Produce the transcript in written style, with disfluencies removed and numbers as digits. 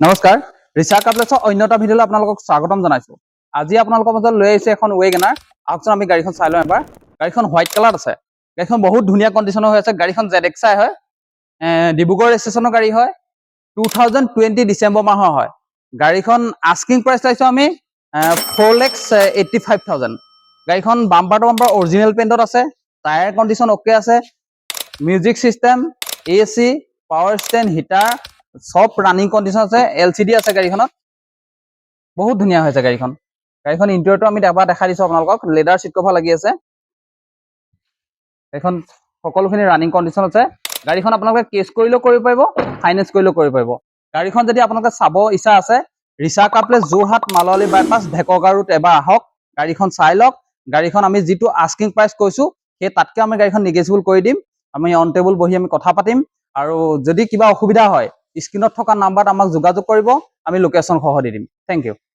নমস্কাৰ ৰিচা কাপ্লেছৰ অন্য এটা ভিডিঅ'লৈ আপোনালোকক স্বাগতম জনাইছো। আজি আপোনালোকৰ মাজত লৈ আহিছে এখন ৱেগনাৰ। আহকচোন আমি গাড়ীখন চাই লওঁ এবাৰ। গাড়ীখন হোৱাইট কালাৰত আছে। গাড়ীখন বহুত ধুনীয়া কণ্ডিশ্যনৰ হৈ আছে। গাড়ীখন ZXI হয়, ডিব্ৰুগড় ৰেজিষ্ট্ৰেশ্যনৰ গাড়ী হয়, 2020 ডিচেম্বৰ মাহৰ হয়। গাড়ীখন আস্কিং প্ৰাইচ চাইছোঁ আমি 4,85,000। গাড়ীখন বাম্পাৰ টু বাম্পাৰ অৰিজিনেল পেইণ্টত আছে। টায়াৰ কণ্ডিশ্যন অ'কে আছে। Music system, AC, power stand, heater সব ৰানিং কণ্ডিশ্যন আছে। LCD আছে গাড়ীখনত। বহুত ধুনীয়া হৈছে গাড়ীখন। গাড়ীখন ইণ্টেৰিয়ৰটো আমি এবাৰ দেখাই দিছোঁ আপোনালোকক। লেডাৰ চিট কভাৰ লাগি আছে। গাড়ীখন সকলোখিনি ৰানিং কণ্ডিশ্যন আছে। গাড়ীখন আপোনালোকে কেছ কৰিলেও কৰিব পাৰিব, ফাইনেন্স কৰিলেও কৰিব পাৰিব। গাড়ীখন যদি আপোনালোকে চাব ইচ্ছা আছে, ৰিচা কাপ্লেছ যোৰহাট মালৱালী বাইপাছ ঢেকগা ৰোড এবাৰ আহক, গাড়ীখন চাই লওক। গাড়ীখন আমি যিটো আস্কিং প্ৰাইচ কৈছোঁ সেই তাতকৈ আমি গাড়ীখন নেগেচিবল কৰি দিম। আমি অন টেবুল বহি আমি কথা পাতিম। আৰু যদি কিবা অসুবিধা হয় স্ক্ৰীনত থকা নাম্বাৰত আমাক যোগাযোগ কৰিব, আমি লোকেশ্যন সহ দি দিম। Thank U.